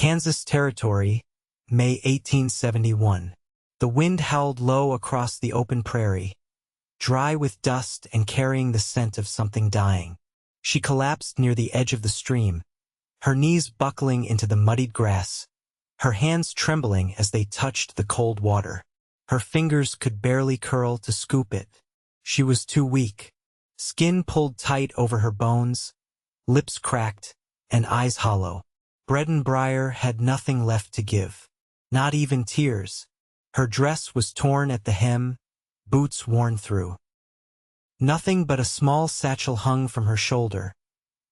Kansas Territory, May 1871. The wind howled low across the open prairie, dry with dust and carrying the scent of something dying. She collapsed near the edge of the stream, her knees buckling into the muddied grass, her hands trembling as they touched the cold water. Her fingers could barely curl to scoop it. She was too weak. Skin pulled tight over her bones, lips cracked, and eyes hollow. Breaden Briar had nothing left to give, not even tears. Her dress was torn at the hem, boots worn through. Nothing but a small satchel hung from her shoulder,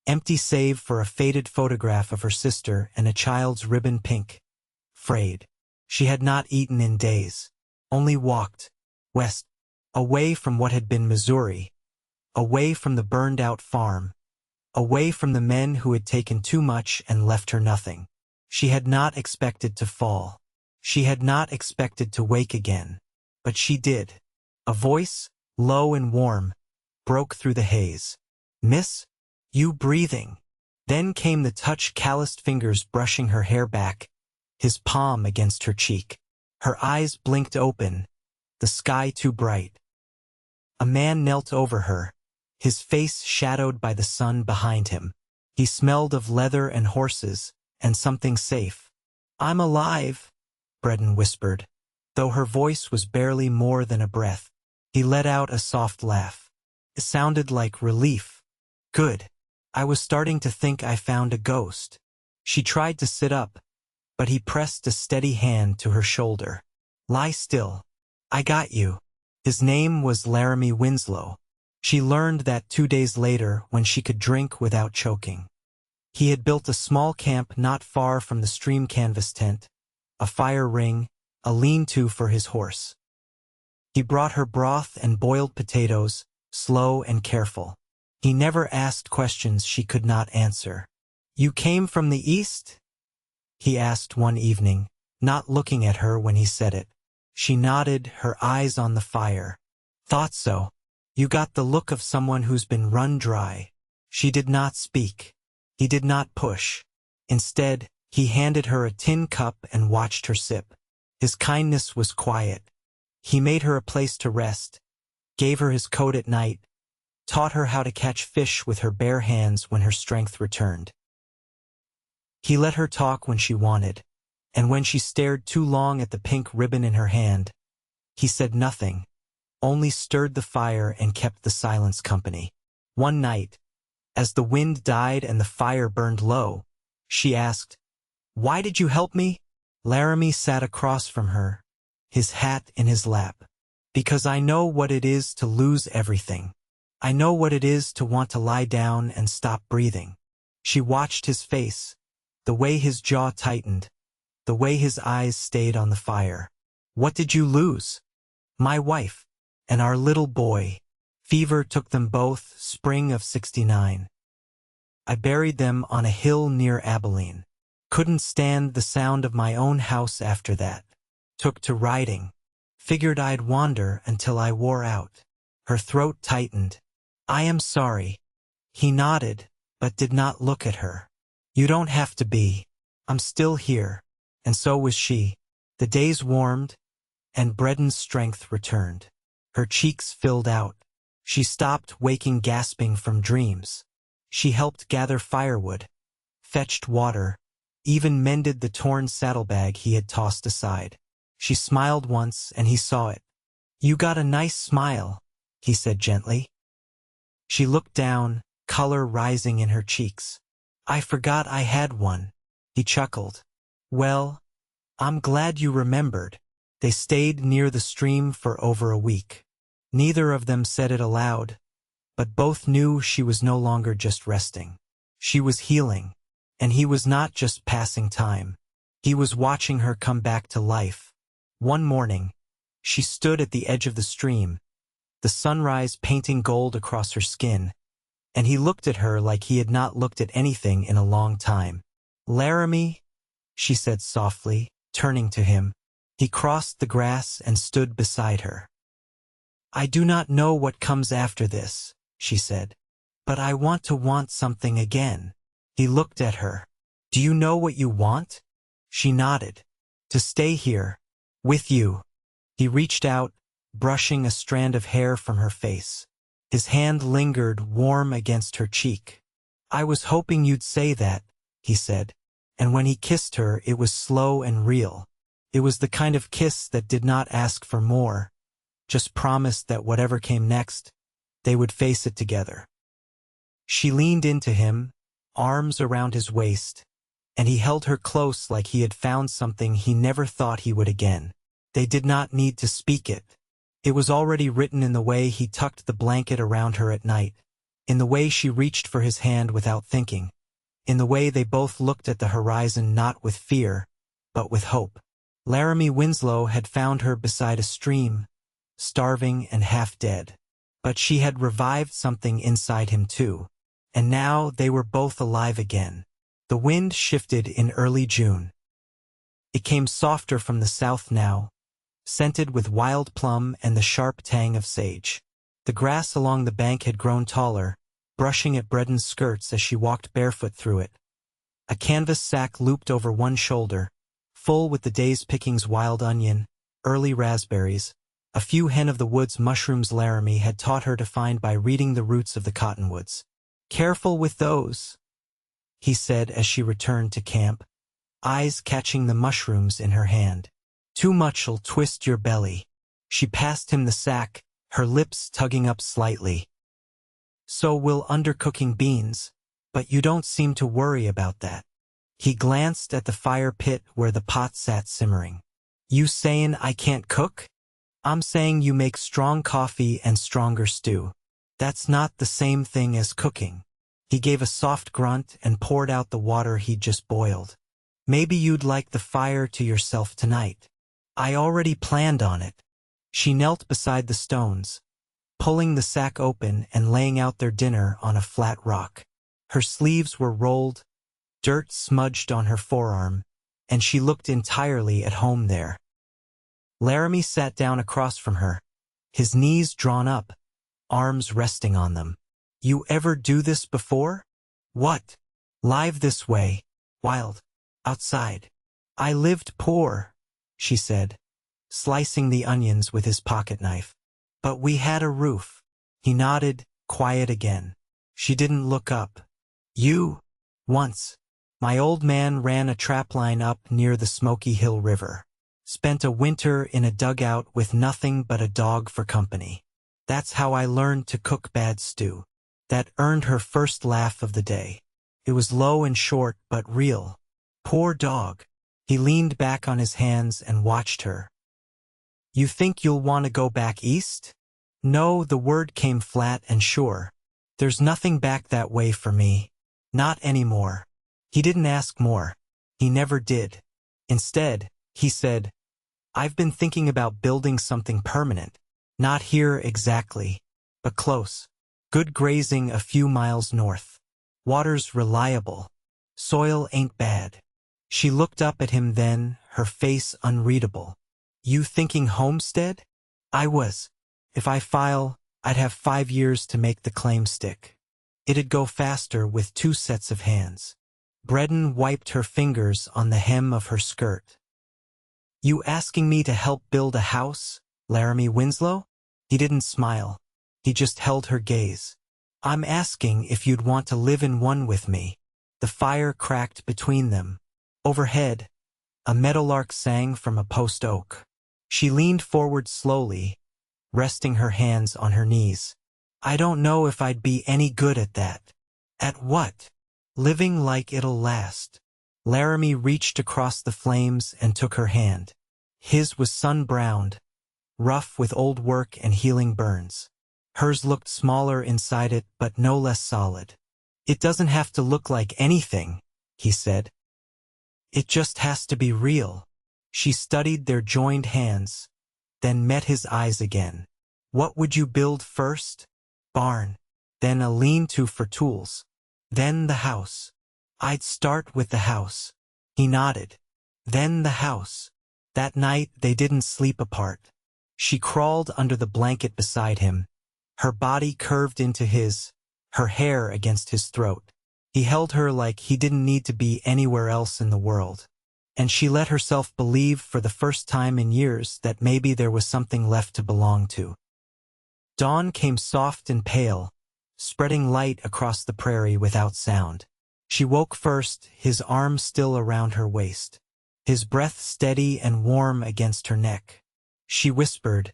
empty save for a faded photograph of her sister and a child's ribbon pink. Frayed. She had not eaten in days, only walked, west, away from what had been Missouri, away from the burned-out farm, away from the men who had taken too much and left her nothing. She had not expected to fall. She had not expected to wake again. But she did. A voice, low and warm, broke through the haze. "Miss, you breathing?" Then came the touch, calloused fingers brushing her hair back, his palm against her cheek. Her eyes blinked open, the sky too bright. A man knelt over her, his face shadowed by the sun behind him. He smelled of leather and horses, and something safe. "I'm alive," Breaden whispered, though her voice was barely more than a breath. He let out a soft laugh. It sounded like relief. "Good. I was starting to think I found a ghost." She tried to sit up, but he pressed a steady hand to her shoulder. "Lie still. I got you." His name was Laramie Winslow. She learned that 2 days later when she could drink without choking. He had built a small camp not far from the stream, canvas tent, a fire ring, a lean-to for his horse. He brought her broth and boiled potatoes, slow and careful. He never asked questions she could not answer. "You came from the east?" he asked one evening, not looking at her when he said it. She nodded, her eyes on the fire. "Thought so. You got the look of someone who's been run dry." She did not speak. He did not push. Instead, he handed her a tin cup and watched her sip. His kindness was quiet. He made her a place to rest, gave her his coat at night, taught her how to catch fish with her bare hands when her strength returned. He let her talk when she wanted, and when she stared too long at the pink ribbon in her hand, he said nothing, only stirred the fire and kept the silence company. One night, as the wind died and the fire burned low, she asked, "Why did you help me?" Laramie sat across from her, his hat in his lap. "Because I know what it is to lose everything. I know what it is to want to lie down and stop breathing." She watched his face, the way his jaw tightened, the way his eyes stayed on the fire. "What did you lose?" "My wife, and our little boy. Fever took them both, spring of '69. I buried them on a hill near Abilene. Couldn't stand the sound of my own house after that. Took to riding. Figured I'd wander until I wore out." Her throat tightened. "I am sorry." He nodded, but did not look at her. "You don't have to be. I'm still here." And so was she. The days warmed, and Breaden's strength returned. Her cheeks filled out. She stopped waking gasping from dreams. She helped gather firewood, fetched water, even mended the torn saddlebag he had tossed aside. She smiled once, and he saw it. "You got a nice smile," he said gently. She looked down, color rising in her cheeks. "I forgot I had one." He chuckled. "Well, I'm glad you remembered." They stayed near the stream for over a week. Neither of them said it aloud, but both knew she was no longer just resting. She was healing, and he was not just passing time. He was watching her come back to life. One morning, she stood at the edge of the stream, the sunrise painting gold across her skin, and he looked at her like he had not looked at anything in a long time. "Laramie," she said softly, turning to him. He crossed the grass and stood beside her. "I do not know what comes after this," she said, "but I want to want something again." He looked at her. "Do you know what you want?" She nodded. To stay here. With you. He reached out, brushing a strand of hair from her face. His hand lingered warm against her cheek. I was hoping you'd say that, he said. And when he kissed her, it was slow and real. It was the kind of kiss that did not ask for more, just promised that whatever came next, they would face it together. She leaned into him, arms around his waist, and he held her close like he had found something he never thought he would again. They did not need to speak it. It was already written in the way he tucked the blanket around her at night, in the way she reached for his hand without thinking, in the way they both looked at the horizon not with fear, but with hope. Laramie Winslow had found her beside a stream, starving and half dead. But she had revived something inside him too, and now they were both alive again. The wind shifted in early June. It came softer from the south now, scented with wild plum and the sharp tang of sage. The grass along the bank had grown taller, brushing at Breaden's skirts as she walked barefoot through it. A canvas sack looped over one shoulder, full with the day's pickings: wild onion, early raspberries, a few hen-of-the-woods mushrooms Laramie had taught her to find by reading the roots of the cottonwoods. Careful with those, he said as she returned to camp, eyes catching the mushrooms in her hand. Too much'll twist your belly. She passed him the sack, her lips tugging up slightly. So will undercooking beans, but you don't seem to worry about that. He glanced at the fire pit where the pot sat simmering. You sayin' I can't cook? I'm saying you make strong coffee and stronger stew. That's not the same thing as cooking. He gave a soft grunt and poured out the water he'd just boiled. Maybe you'd like the fire to yourself tonight. I already planned on it. She knelt beside the stones, pulling the sack open and laying out their dinner on a flat rock. Her sleeves were rolled, dirt smudged on her forearm, and she looked entirely at home there. Laramie sat down across from her, his knees drawn up, arms resting on them. You ever do this before? What? Live this way, wild, outside. I lived poor, she said, slicing the onions with his pocket knife. But we had a roof. He nodded, quiet again. She didn't look up. You? Once. My old man ran a trapline up near the Smoky Hill River. Spent a winter in a dugout with nothing but a dog for company. That's how I learned to cook bad stew. That earned her first laugh of the day. It was low and short but real. Poor dog. He leaned back on his hands and watched her. You think you'll want to go back east? No, the word came flat and sure. There's nothing back that way for me. Not anymore. He didn't ask more. He never did. Instead, he said, I've been thinking about building something permanent. Not here exactly, but close. Good grazing a few miles north. Water's reliable. Soil ain't bad. She looked up at him then, her face unreadable. You thinking homestead? I was. If I file, I'd have 5 years to make the claim stick. It'd go faster with 2 sets of hands. Breaden wiped her fingers on the hem of her skirt. You asking me to help build a house, Laramie Winslow? He didn't smile. He just held her gaze. I'm asking if you'd want to live in one with me. The fire cracked between them. Overhead, a meadowlark sang from a post oak. She leaned forward slowly, resting her hands on her knees. I don't know if I'd be any good at that. At what? Living like it'll last. Laramie reached across the flames and took her hand. His was sun-browned, rough with old work and healing burns. Hers looked smaller inside it, but no less solid. It doesn't have to look like anything, he said. It just has to be real. She studied their joined hands, then met his eyes again. What would you build first? Barn. Then a lean-to for tools. Then the house. I'd start with the house. He nodded. Then the house. That night they didn't sleep apart. She crawled under the blanket beside him, her body curved into his, her hair against his throat. He held her like he didn't need to be anywhere else in the world. and she let herself believe for the first time in years that maybe there was something left to belong to. Dawn came soft and pale, spreading light across the prairie without sound. She woke first, his arms still around her waist, his breath steady and warm against her neck. She whispered,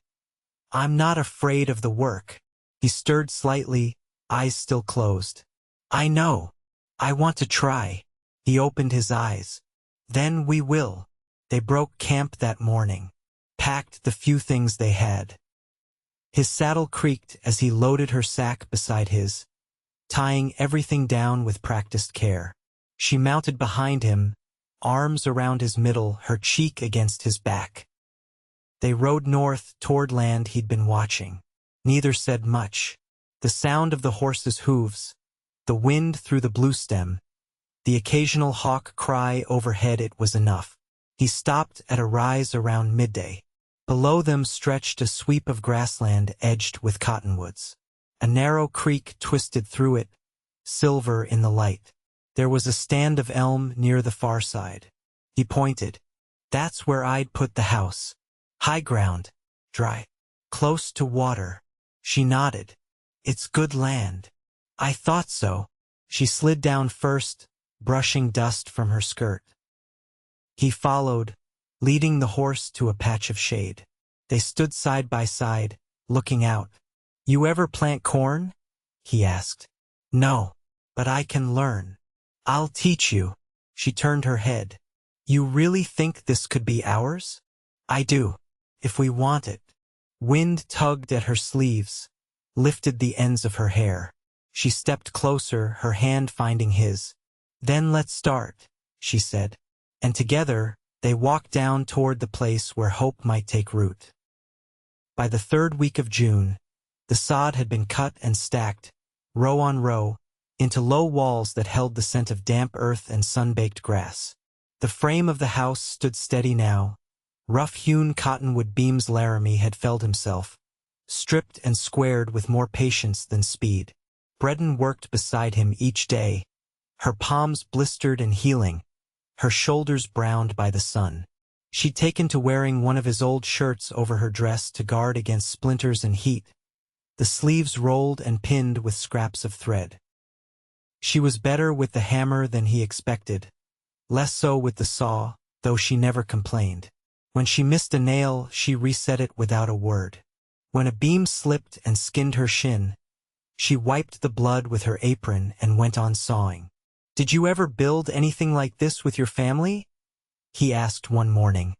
"I'm not afraid of the work." He stirred slightly, eyes still closed. "I know. I want to try." He opened his eyes. "Then we will." They broke camp that morning, packed the few things they had. His saddle creaked as he loaded her sack beside his, tying everything down with practiced care. She mounted behind him, arms around his middle, her cheek against his back. They rode north toward land he'd been watching. Neither said much. The sound of the horses' hooves, the wind through the bluestem, the occasional hawk cry overhead, it was enough. He stopped at a rise around midday. Below them stretched a sweep of grassland edged with cottonwoods. A narrow creek twisted through it, silver in the light. There was a stand of elm near the far side. He pointed. "That's where I'd put the house. High ground, dry, close to water." She nodded. "It's good land." "I thought so." She slid down first, brushing dust from her skirt. He followed, leading the horse to a patch of shade. They stood side by side, looking out. "You ever plant corn?" he asked. "No, but I can learn. I'll teach you." She turned her head. "You really think this could be ours?" "I do, if we want it." Wind tugged at her sleeves, lifted the ends of her hair. She stepped closer, her hand finding his. "Then let's start," she said. And together, they walked down toward the place where hope might take root. By the third week of June, the sod had been cut and stacked, row on row, into low walls that held the scent of damp earth and sun-baked grass. The frame of the house stood steady now. Rough-hewn cottonwood beams. Laramie had felled himself, stripped and squared with more patience than speed. Breaden worked beside him each day, her palms blistered and healing, her shoulders browned by the sun. She'd taken to wearing one of his old shirts over her dress to guard against splinters and heat, the sleeves rolled and pinned with scraps of thread. She was better with the hammer than he expected, less so with the saw, though she never complained. When she missed a nail, she reset it without a word. When a beam slipped and skinned her shin, she wiped the blood with her apron and went on sawing. "Did you ever build anything like this with your family?" he asked one morning,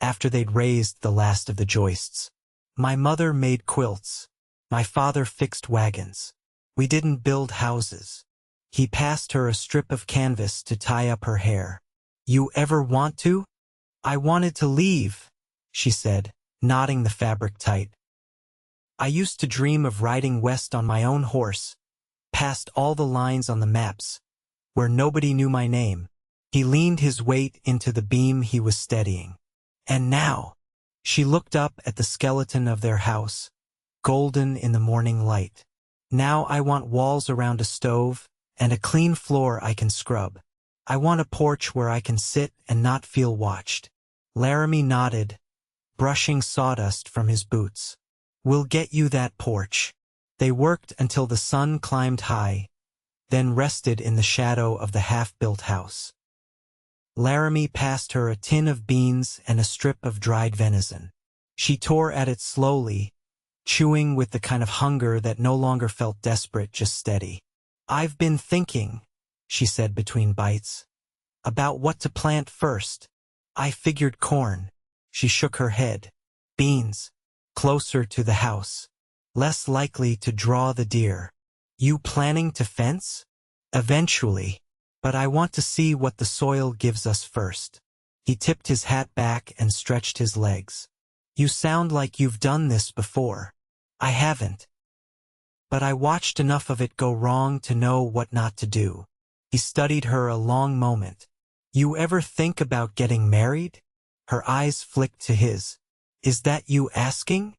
after they'd raised the last of the joists. "My mother made quilts. My father fixed wagons. We didn't build houses." He passed her a strip of canvas to tie up her hair. "You ever want to?" "I wanted to leave," she said, knotting the fabric tight. "I used to dream of riding west on my own horse, past all the lines on the maps, where nobody knew my name." He leaned his weight into the beam he was steadying. "And now," she looked up at the skeleton of their house, golden in the morning light. "Now I want walls around a stove, and a clean floor I can scrub. I want a porch where I can sit and not feel watched." Laramie nodded, brushing sawdust from his boots. "We'll get you that porch." They worked until the sun climbed high, then rested in the shadow of the half-built house. Laramie passed her a tin of beans and a strip of dried venison. She tore at it slowly, chewing with the kind of hunger that no longer felt desperate, just steady. "I've been thinking," she said between bites, "about what to plant first. I figured corn." She shook her head. "Beans. Closer to the house. Less likely to draw the deer." "You planning to fence?" "Eventually. But I want to see what the soil gives us first." He tipped his hat back and stretched his legs. "You sound like you've done this before." "I haven't. But I watched enough of it go wrong to know what not to do." He studied her a long moment. "You ever think about getting married?" Her eyes flicked to his. "Is that you asking?"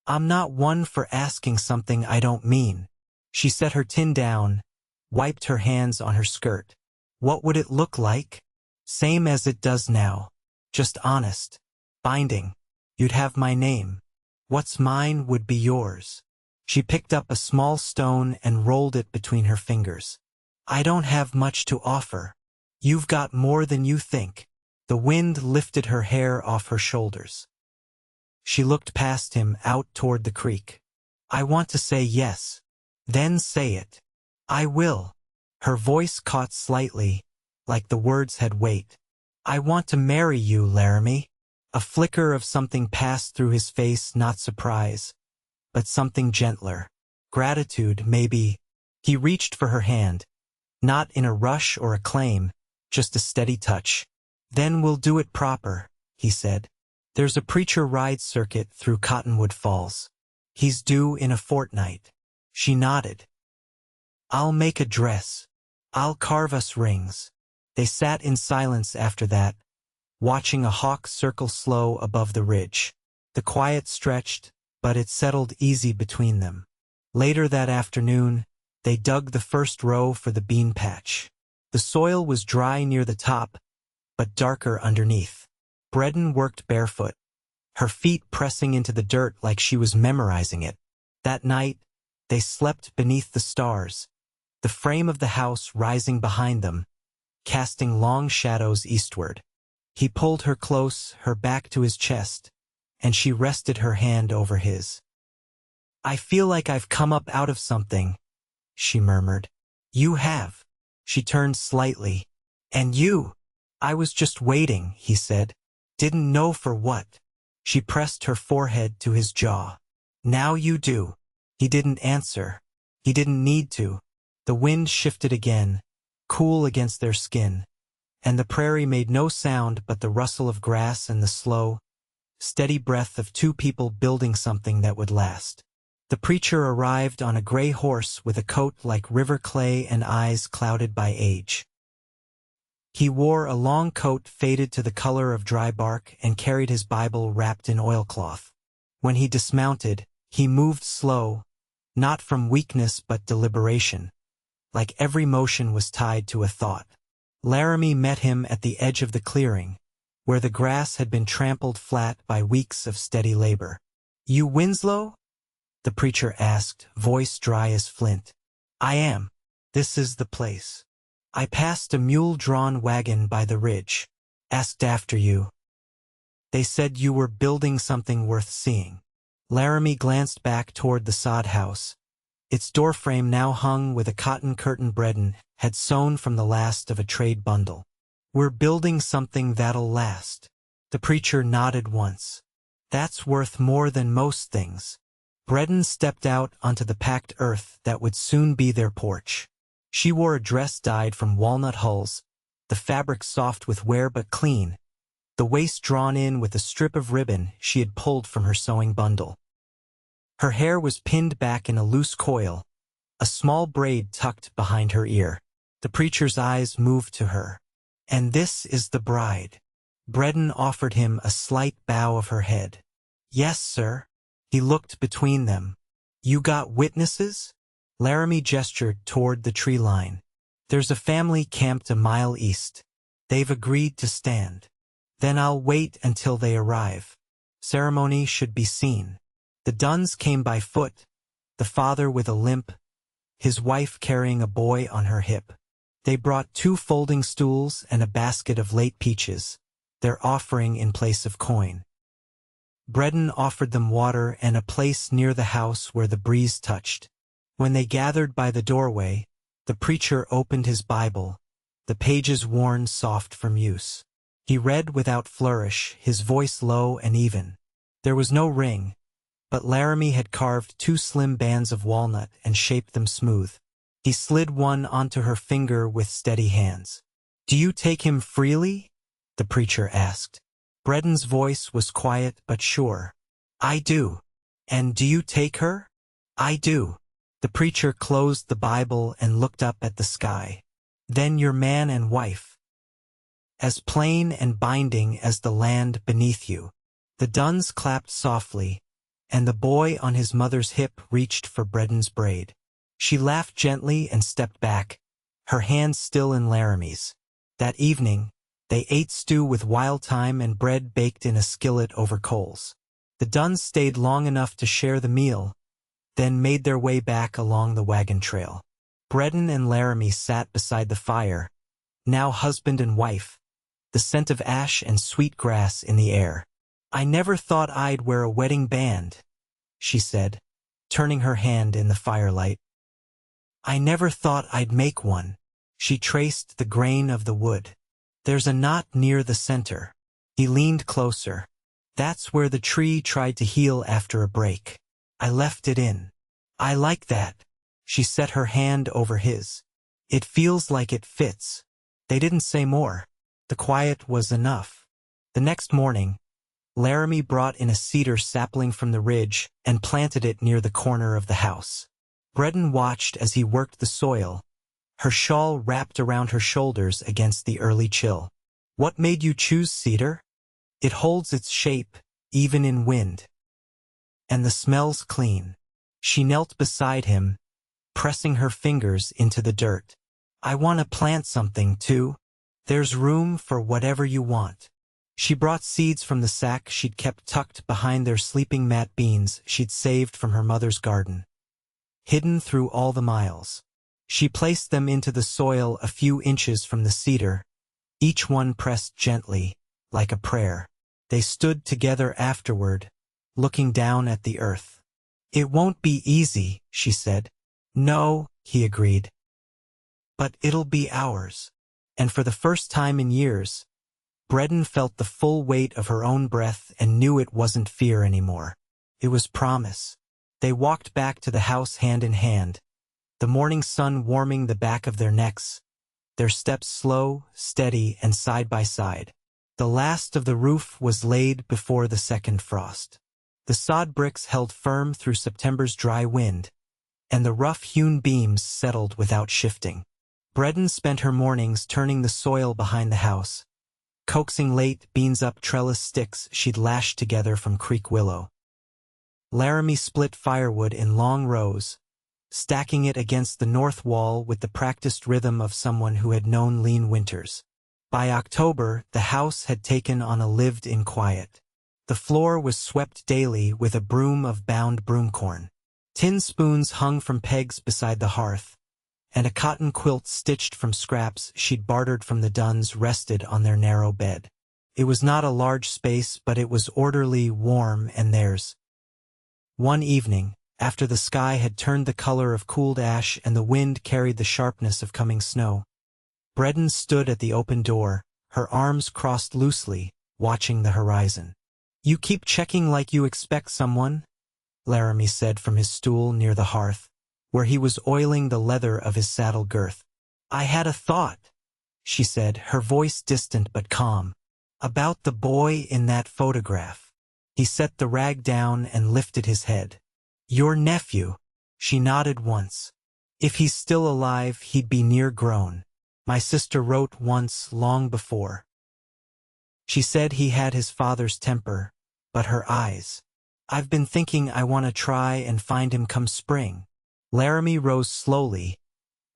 "I'm not one for asking something I don't mean." She set her tin down, wiped her hands on her skirt. "What would it look like?" Same as it does now. Just honest. Binding. You'd have my name. What's mine would be yours. She picked up a small stone and rolled it between her fingers. I don't have much to offer. You've got more than you think. The wind lifted her hair off her shoulders. She looked past him out toward the creek. I want to say yes. Then say it. I will. Her voice caught slightly, like the words had weight. I want to marry you, Laramie. A flicker of something passed through his face, not surprise, but something gentler. Gratitude, maybe. He reached for her hand, not in a rush or a claim, just a steady touch. Then we'll do it proper, he said. There's a preacher ride circuit through Cottonwood Falls. He's due in a fortnight. She nodded. I'll make a dress. I'll carve us rings. They sat in silence after that, watching a hawk circle slow above the ridge. The quiet stretched, but it settled easy between them. Later that afternoon, they dug the first row for the bean patch. The soil was dry near the top, but darker underneath. Breaden worked barefoot, her feet pressing into the dirt like she was memorizing it. That night, they slept beneath the stars, the frame of the house rising behind them, casting long shadows eastward. He pulled her close, her back to his chest, and she rested her hand over his. I feel like I've come up out of something, she murmured. You have. She turned slightly. And you? I was just waiting, he said. Didn't know for what. She pressed her forehead to his jaw. Now you do. He didn't answer. He didn't need to. The wind shifted again, cool against their skin, and the prairie made no sound but the rustle of grass and the slow, steady breath of two people building something that would last. The preacher arrived on a gray horse with a coat like river clay and eyes clouded by age. He wore a long coat faded to the color of dry bark and carried his Bible wrapped in oilcloth. When he dismounted, he moved slow, not from weakness but deliberation, like every motion was tied to a thought. Laramie met him at the edge of the clearing, where the grass had been trampled flat by weeks of steady labor. You Winslow? The preacher asked, voice dry as flint. I am. This is the place. I passed a mule-drawn wagon by the ridge. Asked after you. They said you were building something worth seeing. Laramie glanced back toward the sod house. Its doorframe now hung with a cotton curtain Breaden had sewn from the last of a trade bundle. We're building something that'll last. The preacher nodded once. That's worth more than most things. Breaden stepped out onto the packed earth that would soon be their porch. She wore a dress dyed from walnut hulls, the fabric soft with wear but clean, the waist drawn in with a strip of ribbon she had pulled from her sewing bundle. Her hair was pinned back in a loose coil, a small braid tucked behind her ear. The preacher's eyes moved to her. And this is the bride. Breaden offered him a slight bow of her head. Yes, sir. He looked between them. You got witnesses? Laramie gestured toward the tree line. There's a family camped a mile east. They've agreed to stand. Then I'll wait until they arrive. Ceremony should be seen. The Dunns came by foot, the father with a limp, his wife carrying a boy on her hip. They brought 2 folding stools and a basket of late peaches, their offering in place of coin. Breaden offered them water and a place near the house where the breeze touched. When they gathered by the doorway, the preacher opened his Bible, the pages worn soft from use. He read without flourish, his voice low and even. There was no ring, but Laramie had carved 2 slim bands of walnut and shaped them smooth. He slid one onto her finger with steady hands. Do you take him freely? The preacher asked. Breaden's voice was quiet but sure. I do. And do you take her? I do. The preacher closed the Bible and looked up at the sky. Then you're man and wife. As plain and binding as the land beneath you. The Dunns clapped softly, and the boy on his mother's hip reached for Breaden's braid. She laughed gently and stepped back, her hand still in Laramie's. That evening, They ate stew with wild thyme and bread baked in a skillet over coals. The Dunns stayed long enough to share the meal, then made their way back along the wagon trail. Breaden and Laramie sat beside the fire, now husband and wife, the scent of ash and sweet grass in the air. "I never thought I'd wear a wedding band," she said, turning her hand in the firelight. "I never thought I'd make one." She traced the grain of the wood. "There's a knot near the center." He leaned closer. "That's where the tree tried to heal after a break. I left it in." "I like that." She set her hand over his. "It feels like it fits." They didn't say more. The quiet was enough. The next morning, Laramie brought in a cedar sapling from the ridge and planted it near the corner of the house. Breaden watched as he worked the soil, her shawl wrapped around her shoulders against the early chill. "What made you choose cedar?" "It holds its shape, even in wind. And the smell's clean." She knelt beside him, pressing her fingers into the dirt. "I want to plant something, too." "There's room for whatever you want." She brought seeds from the sack she'd kept tucked behind their sleeping mat, beans she'd saved from her mother's garden, hidden through all the miles. She placed them into the soil a few inches from the cedar, each one pressed gently, like a prayer. They stood together afterward, looking down at the earth. "It won't be easy," she said. "No," he agreed. "But it'll be ours." And for the first time in years, Breaden felt the full weight of her own breath and knew it wasn't fear anymore. It was promise. They walked back to the house hand in hand, the morning sun warming the back of their necks, their steps slow, steady, and side by side. The last of the roof was laid before the second frost. The sod bricks held firm through September's dry wind, and the rough-hewn beams settled without shifting. Breaden spent her mornings turning the soil behind the house, coaxing late beans up trellis sticks she'd lashed together from creek willow. Laramie split firewood in long rows, stacking it against the north wall with the practiced rhythm of someone who had known lean winters. By October, the house had taken on a lived-in quiet. The floor was swept daily with a broom of bound broomcorn. Tin spoons hung from pegs beside the hearth, and a cotton quilt stitched from scraps she'd bartered from the Dunns rested on their narrow bed. It was not a large space, but it was orderly, warm, and theirs. One evening, after the sky had turned the color of cooled ash and the wind carried the sharpness of coming snow, Breaden stood at the open door, her arms crossed loosely, watching the horizon. "You keep checking like you expect someone," Laramie said from his stool near the hearth, where he was oiling the leather of his saddle girth. "I had a thought," she said, her voice distant but calm, "about the boy in that photograph." He set the rag down and lifted his head. "Your nephew?" She nodded once. "If he's still alive, he'd be near grown. My sister wrote once, long before. She said he had his father's temper, but her eyes. I've been thinking I want to try and find him come spring." Laramie rose slowly,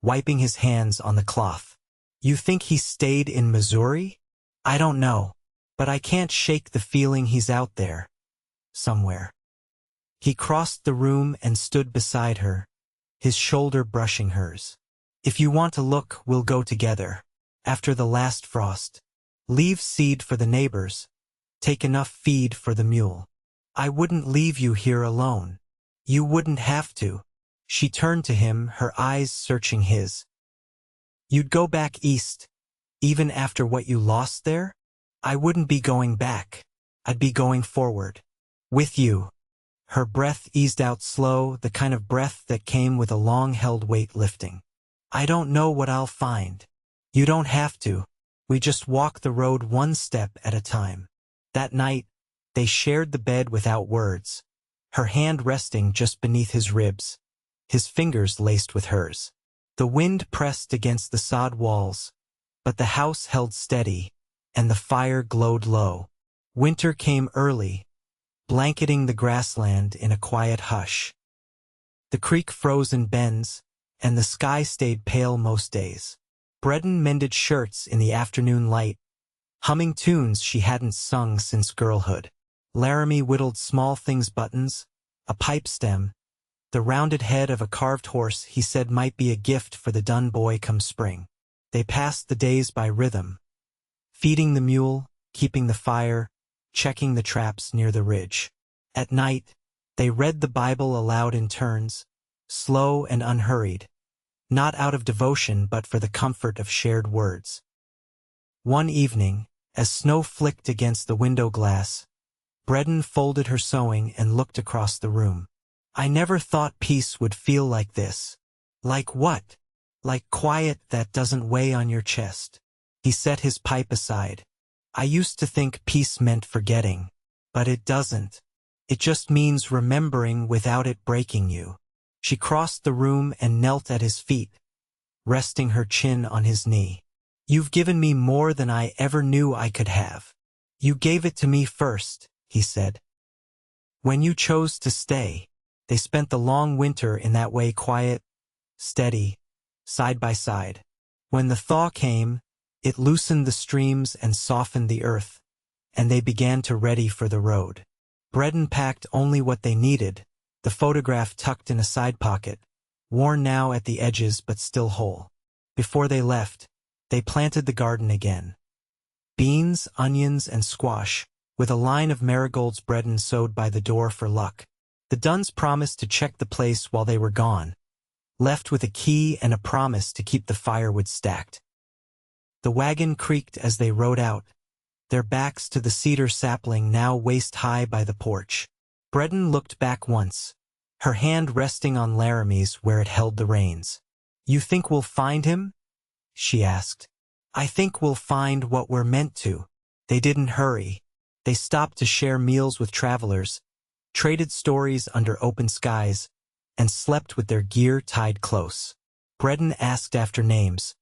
wiping his hands on the cloth. "You think he stayed in Missouri?" "I don't know, but I can't shake the feeling he's out there, somewhere." He crossed the room and stood beside her, his shoulder brushing hers. "If you want to look, we'll go together. After the last frost. Leave seed for the neighbors. Take enough feed for the mule. I wouldn't leave you here alone." "You wouldn't have to." She turned to him, her eyes searching his. "You'd go back east, even after what you lost there?" "I wouldn't be going back. I'd be going forward. With you." Her breath eased out slow, the kind of breath that came with a long-held weight lifting. "I don't know what I'll find." "You don't have to. We just walk the road one step at a time." That night, they shared the bed without words, her hand resting just beneath his ribs, his fingers laced with hers. The wind pressed against the sod walls, but the house held steady, and the fire glowed low. Winter came early, blanketing the grassland in a quiet hush. The creek froze in bends, and the sky stayed pale most days. Breaden mended shirts in the afternoon light, humming tunes she hadn't sung since girlhood. Laramie whittled small things buttons, a pipe stem, the rounded head of a carved horse he said might be a gift for the dun boy come spring. They passed the days by rhythm, feeding the mule, keeping the fire, checking the traps near the ridge. At night, they read the Bible aloud in turns, slow and unhurried, not out of devotion but for the comfort of shared words. One evening, as snow flicked against the window glass, Breaden folded her sewing and looked across the room. "I never thought peace would feel like this." "Like what?" "Like quiet that doesn't weigh on your chest." He set his pipe aside. "I used to think peace meant forgetting, but it doesn't. It just means remembering without it breaking you." She crossed the room and knelt at his feet, resting her chin on his knee. "You've given me more than I ever knew I could have. You gave it to me first," he said. "When you chose to stay." They spent the long winter in that way, quiet, steady, side by side. When the thaw came, it loosened the streams and softened the earth, and they began to ready for the road. Breaden packed only what they needed, the photograph tucked in a side pocket, worn now at the edges but still whole. Before they left, they planted the garden again. Beans, onions, and squash, with a line of marigolds Breaden sowed by the door for luck. The Dunns promised to check the place while they were gone, left with a key and a promise to keep the firewood stacked. The wagon creaked as they rode out, their backs to the cedar sapling now waist-high by the porch. Breaden looked back once, her hand resting on Laramie's where it held the reins. "You think we'll find him?" she asked. "I think we'll find what we're meant to." They didn't hurry. They stopped to share meals with travelers, traded stories under open skies, and slept with their gear tied close. Breaden asked after names,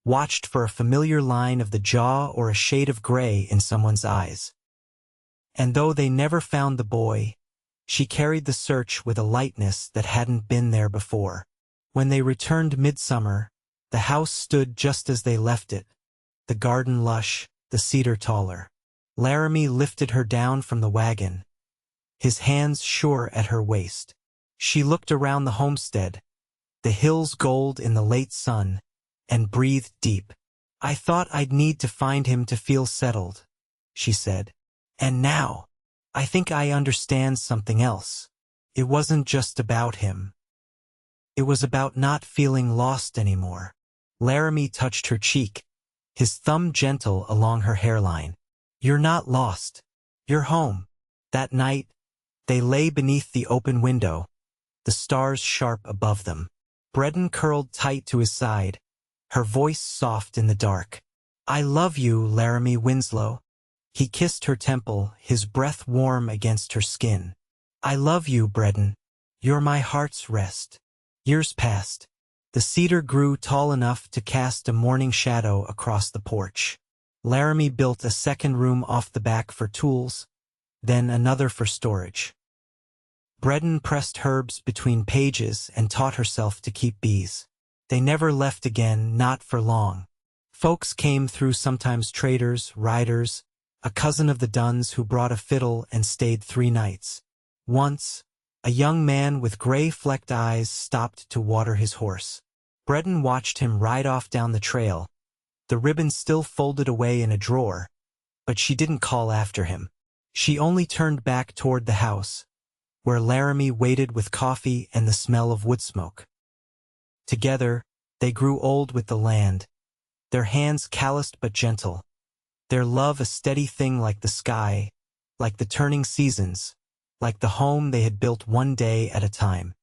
watched for a familiar line of the jaw or a shade of gray in someone's eyes. And though they never found the boy, she carried the search with a lightness that hadn't been there before. When they returned midsummer, the house stood just as they left it, the garden lush, the cedar taller. Laramie lifted her down from the wagon, his hands sure at her waist. She looked around the homestead, the hills gold in the late sun, and breathed deep. "I thought I'd need to find him to feel settled," she said. "And now, I think I understand something else. It wasn't just about him. It was about not feeling lost anymore." Laramie touched her cheek, his thumb gentle along her hairline. "You're not lost. You're home." That night, they lay beneath the open window, the stars sharp above them. Breaden curled tight to his side, her voice soft in the dark. "I love you, Laramie Winslow." He kissed her temple, his breath warm against her skin. "I love you, Breaden. You're my heart's rest." Years passed. The cedar grew tall enough to cast a morning shadow across the porch. Laramie built a second room off the back for tools, then another for storage. Breaden pressed herbs between pages and taught herself to keep bees. They never left again, not for long. Folks came through, sometimes traders, riders, a cousin of the Dunns who brought a fiddle and stayed 3 nights. Once, a young man with gray-flecked eyes stopped to water his horse. Breaden watched him ride off down the trail, the ribbon still folded away in a drawer, but she didn't call after him. She only turned back toward the house, where Laramie waited with coffee and the smell of wood smoke. Together, they grew old with the land, their hands calloused but gentle, their love a steady thing like the sky, like the turning seasons, like the home they had built one day at a time.